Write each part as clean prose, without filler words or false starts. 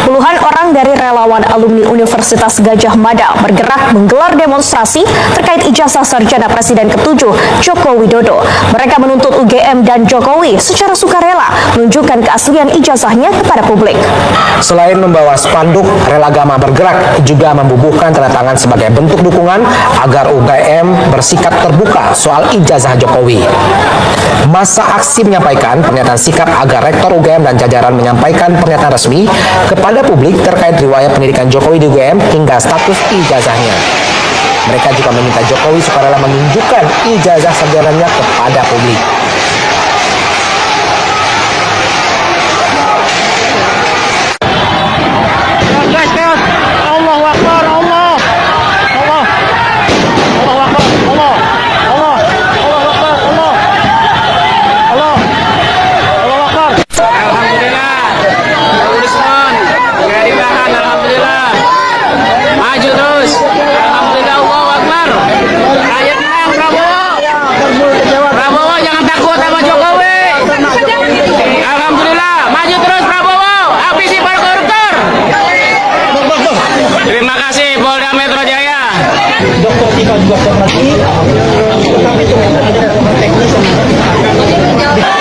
Puluhan orang dari relawan alumni Universitas Gadjah Mada bergerak menggelar demonstrasi terkait ijazah sarjana Presiden ke-7 Joko Widodo. Mereka menuntut UGM dan Jokowi secara sukarela menunjukkan keaslian ijazahnya kepada publik. Selain membawa spanduk, Rela Agama bergerak juga membubuhkan tanda tangan sebagai bentuk dukungan agar UGM bersikap terbuka soal ijazah Jokowi. Masa aksi menyampaikan pernyataan sikap agar Rektor UGM dan jajaran menyampaikan pernyataan resmi kepada publik terkait riwayat pendidikan Jokowi di UGM hingga status ijazahnya. Mereka juga meminta Jokowi sukarela menunjukkan ijazah sarjananya kepada publik.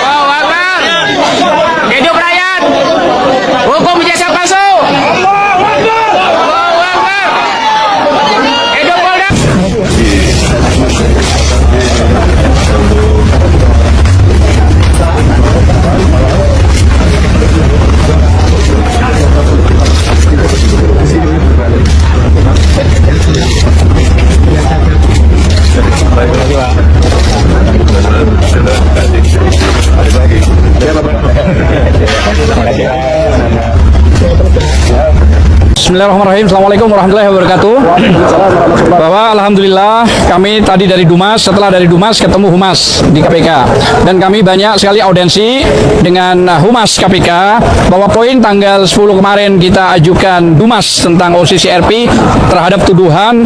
Wow, Akbar. Hidup rakyat. Hukum ijazah palsu. Wow, Akbar. Hidup Polda. Bismillahirrahmanirrahim. Assalamualaikum warahmatullahi wabarakatuh. Bahwa alhamdulillah kami tadi dari Dumas, setelah dari Dumas ketemu Humas di KPK, dan kami banyak sekali audensi dengan Humas KPK bahwa poin tanggal 10 kemarin kita ajukan Dumas tentang OCCRP terhadap tuduhan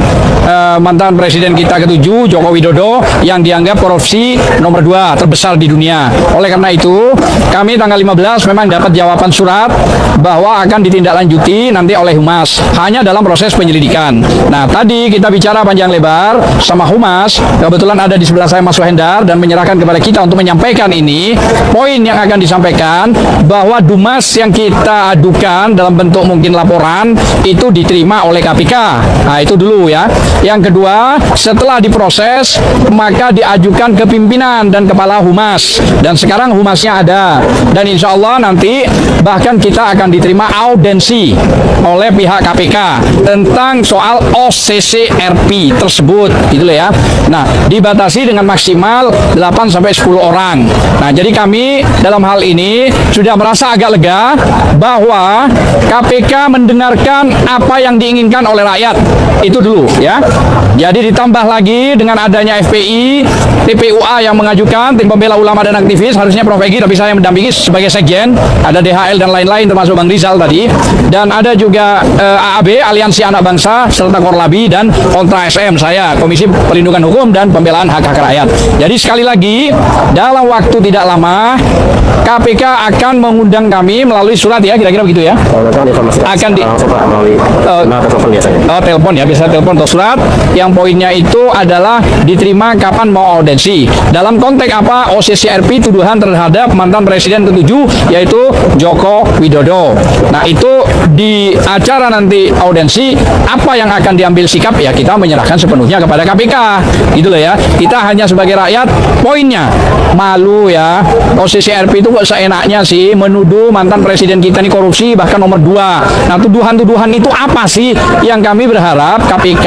mantan presiden kita ke-7 Joko Widodo yang dianggap korupsi nomor 2 terbesar di dunia. Oleh karena itu kami tanggal 15 memang dapat jawaban surat bahwa akan ditindaklanjuti nanti oleh Humas, hanya dalam proses penyelidikan. Nah, tadi kita bicara panjang lebar sama Humas, kebetulan ada di sebelah saya Mas Wahendar dan menyerahkan kepada kita untuk menyampaikan ini. Poin yang akan disampaikan bahwa Dumas yang kita adukan dalam bentuk mungkin laporan itu diterima oleh KPK. Nah, itu dulu ya. Yang kedua, setelah diproses maka diajukan ke pimpinan dan kepala Humas, dan sekarang Humasnya ada, dan insya Allah nanti bahkan kita akan diterima audensi oleh pihak KPK tentang soal OCCRP tersebut, gitu loh ya. Nah, dibatasi dengan maksimal 8-10 orang. Nah, jadi kami dalam hal ini sudah merasa agak lega bahwa KPK mendengarkan apa yang diinginkan oleh rakyat. Itu dulu ya. Jadi ditambah lagi dengan adanya FPI, TPUA yang mengajukan, tim pembela ulama dan aktivis, harusnya Prof. Egi, tapi saya mendampingi sebagai sekjen, ada DHL dan lain-lain termasuk Bang Rizal tadi, dan ada juga AAB, Aliansi Anak Bangsa, serta Korlabi, dan Kontra SM, saya Komisi Perlindungan Hukum dan Pembelaan Hak-Hak Rakyat. Jadi sekali lagi, dalam waktu tidak lama KPK akan mengundang kami melalui surat ya, kira-kira begitu ya. Akan di telepon ya, biasa telepon atau surat yang poinnya itu adalah diterima kapan mau audensi. Dalam konteks apa? OCCRP tuduhan terhadap mantan presiden ke-7 yaitu Joko Widodo. Nah, itu di acara nanti audensi apa yang akan diambil sikap ya kita menyerahkan sepenuhnya kepada KPK, gitu loh ya. Kita hanya sebagai rakyat, poinnya malu ya, OCCRP itu kok seenaknya sih menuduh mantan presiden kita ini korupsi bahkan nomor 2. Nah, tuduhan-tuduhan itu apa sih yang kami berharap KPK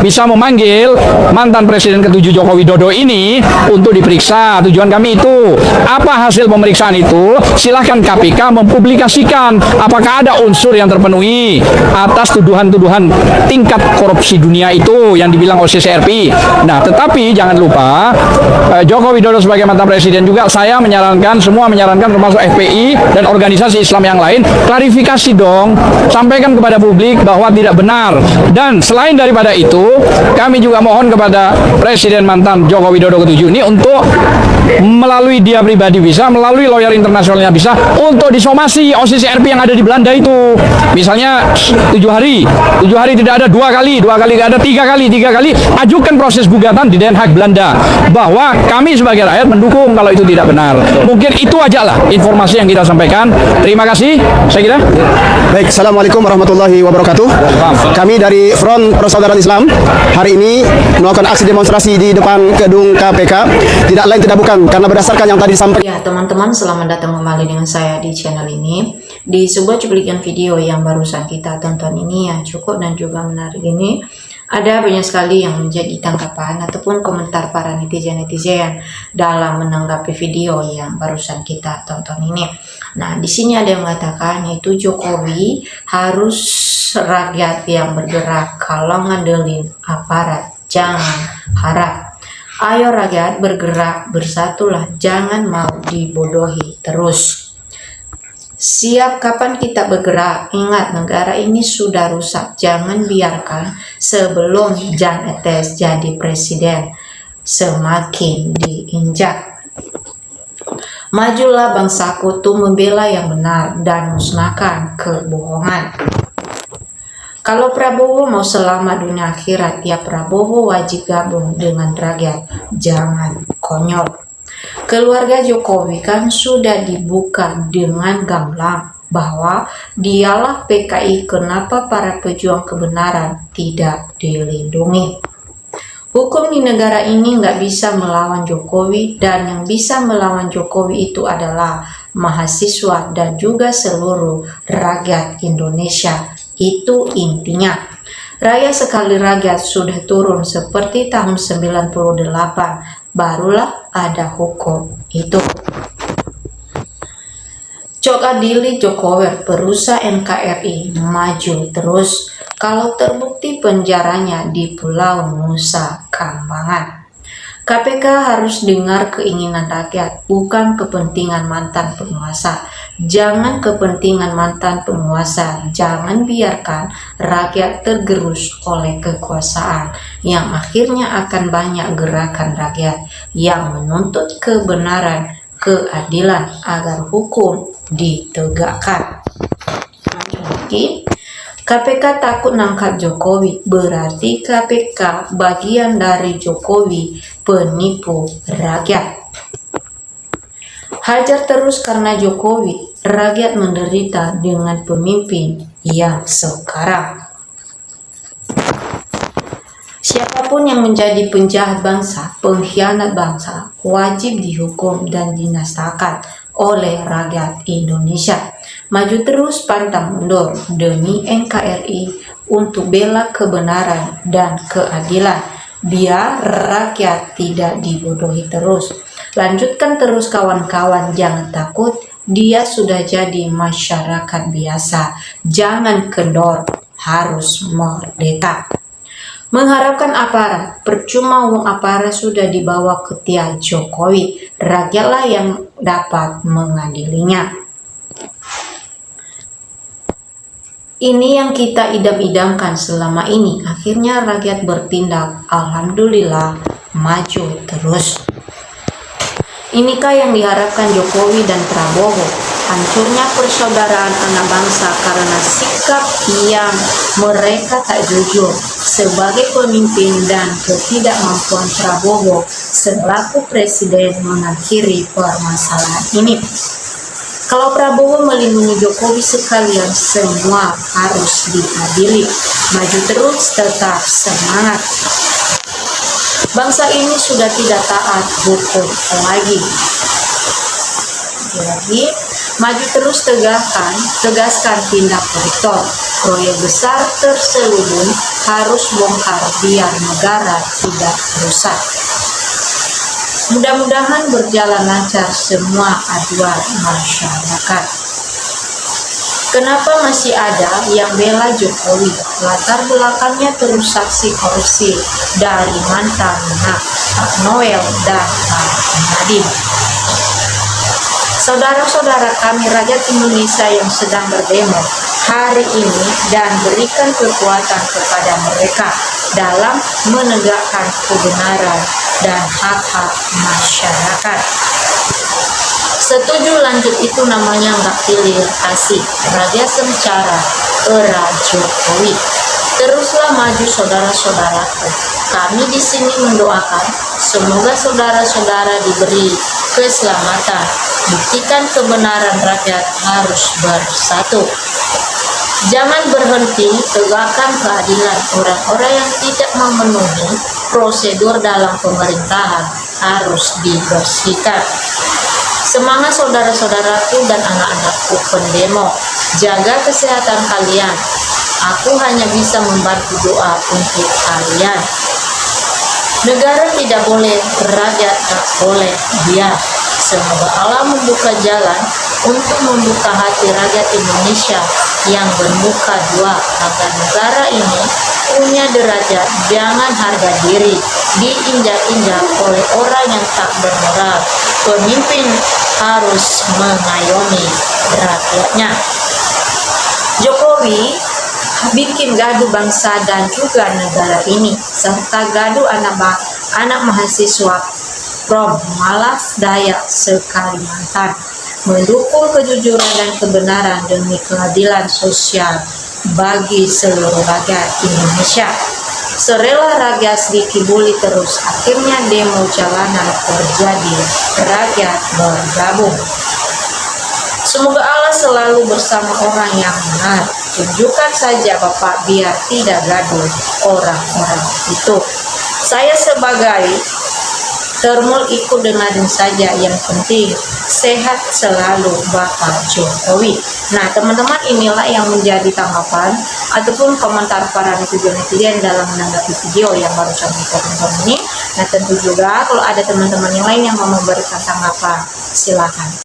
bisa memanggil mantan presiden ke-7 Joko Widodo ini untuk diperiksa. Tujuan kami itu apa hasil pemeriksaan itu, silahkan KPK mempublikasikan apakah ada unsur yang terpenuhi atas tuduhan-tuduhan tingkat korupsi dunia itu yang dibilang OCCRP. Nah, tetapi jangan lupa Joko Widodo sebagai mantan presiden juga saya menyarankan, semua menyarankan termasuk FPI dan organisasi Islam yang lain, klarifikasi dong, sampaikan kepada publik bahwa tidak benar. Dan selain daripada itu, kami juga mohon kepada Presiden mantan Joko Widodo ke-7 ini untuk melalui dia pribadi bisa, melalui lawyer internasionalnya bisa, untuk disomasi OCCRP yang ada di Belanda itu. Misalnya 7 hari tidak ada, 2 kali tidak ada, 3 kali, ajukan proses gugatan di Den Haag Belanda bahwa kami sebagai rakyat mendukung kalau itu tidak benar. Mungkin itu aja lah informasi yang kita sampaikan. Terima kasih, saya kira. Baik, Assalamualaikum warahmatullahi wabarakatuh. Kami dari Front Persaudaraan Islam hari ini melakukan aksi demonstrasi di depan gedung KPK. Tidak lain tidak bukan karena berdasarkan yang tadi disampaikan. Ya teman-teman, selamat datang kembali dengan saya di channel ini. Di sebuah cuplikan video yang barusan kita tonton ini yang cukup dan juga menarik ini, ada banyak sekali yang menjadi tanggapan ataupun komentar para netizen-netizen dalam menanggapi video yang barusan kita tonton ini. Nah, di sini ada yang mengatakan yaitu Jokowi harus rakyat yang bergerak, kalau ngandelin aparat jangan harap. Ayo rakyat bergerak, bersatulah, jangan mau dibodohi terus. Siap kapan kita bergerak? Ingat, negara ini sudah rusak. Jangan biarkan sebelum Jan Etes jadi presiden semakin diinjak. Majulah bangsaku tuh membela yang benar dan musnahkan kebohongan. Kalau Prabowo mau selamat dunia akhirat, ya Prabowo wajib gabung dengan rakyat. Jangan konyol. Keluarga Jokowi kan sudah dibuka dengan gamblang bahwa dialah PKI, kenapa para pejuang kebenaran tidak dilindungi. Hukum di negara ini nggak bisa melawan Jokowi, dan yang bisa melawan Jokowi itu adalah mahasiswa dan juga seluruh rakyat Indonesia. Itu intinya. Raya sekali rakyat sudah turun seperti tahun 98, barulah ada hukum itu. Cok adili Jokowi perusahaan NKRI maju terus kalau terbukti penjaranya di Pulau Nusa Kambangan. KPK harus dengar keinginan rakyat, bukan kepentingan mantan penguasa. Jangan kepentingan mantan penguasa, jangan biarkan rakyat tergerus oleh kekuasaan yang akhirnya akan banyak gerakan rakyat yang menuntut kebenaran, keadilan agar hukum ditegakkan. Lagi, KPK takut nangkap Jokowi, berarti KPK bagian dari Jokowi, penipu rakyat. Hajar terus karena Jokowi, rakyat menderita dengan pemimpin yang sekarang. Siapapun yang menjadi penjahat bangsa, pengkhianat bangsa, wajib dihukum dan dinastakan oleh rakyat Indonesia. Maju terus pantang mundur demi NKRI untuk bela kebenaran dan keadilan, biar rakyat tidak dibodohi terus. Lanjutkan terus kawan-kawan, jangan takut, dia sudah jadi masyarakat biasa. Jangan kendor, harus merdeka. Mengharapkan aparat, percuma wong aparat sudah dibawa ke tiang Jokowi, rakyatlah yang dapat mengadilinya. Ini yang kita idam-idamkan selama ini, akhirnya rakyat bertindak, alhamdulillah maju terus. Inikah yang diharapkan Jokowi dan Prabowo? Hancurnya persaudaraan anak bangsa karena sikap yang mereka tak jujur sebagai pemimpin dan ketidakmampuan Prabowo selaku presiden mengakhiri permasalahan ini. Kalau Prabowo melindungi Jokowi sekalian, semua harus diadili. Maju terus, tetap semangat. Bangsa ini sudah tidak taat hukum lagi. Jadi, maju terus, tegaskan tindak koruptor. Proyek besar terselubung harus bongkar biar negara tidak rusak. Mudah-mudahan berjalan lancar semua aduan masyarakat. Kenapa masih ada yang bela Jokowi? Latar belakangnya transaksi korupsi dari mantan Pak Noel dan Pak Nadiem. Saudara-saudara kami rakyat Indonesia yang sedang berdemo hari ini dan berikan kekuatan kepada mereka dalam menegakkan kebenaran dan hak-hak masyarakat. Setuju lanjut itu namanya nggak pilih kasih. Raja Sengsara era Jokowi. Teruslah maju saudara-saudaraku. Kami di sini mendoakan semoga saudara-saudara diberi keselamatan. Buktikan kebenaran, rakyat harus bersatu. Jangan berhenti, tegakkan keadilan. Orang-orang yang tidak memenuhi prosedur dalam pemerintahan harus dibersihkan. Semangat saudara-saudaraku dan anak-anakku pendemo, jaga kesehatan kalian. Aku hanya bisa membantu doa untuk kalian. Negara tidak boleh, rakyat tak boleh biar. Semoga Allah membuka jalan untuk membuka hati rakyat Indonesia yang bermuka dua agar negara ini punya derajat, jangan harga diri diinjak-injak oleh orang yang tak bermoral. Pemimpin harus mengayomi rakyatnya. Jokowi bikin gaduh bangsa dan juga negara ini, serta gaduh anak mahasiswa Prom Malas Dayak se-Kalimantan, mendukung kejujuran dan kebenaran demi keadilan sosial bagi seluruh rakyat Indonesia. Serela rakyat dikibuli terus, akhirnya demo jalanan terjadi, rakyat bergabung. Semoga Allah selalu bersama orang yang benar. Tunjukkan saja Bapak biar tidak gaduh orang-orang itu. Saya sebagai Termul ikut dengerin saja, yang penting sehat selalu Bapak Jokowi. Nah teman-teman, inilah yang menjadi tanggapan ataupun komentar para netizen dalam menanggapi video yang baru saya tonton ini. Nah tentu juga kalau ada teman-teman yang lain yang mau memberikan tanggapan, silakan.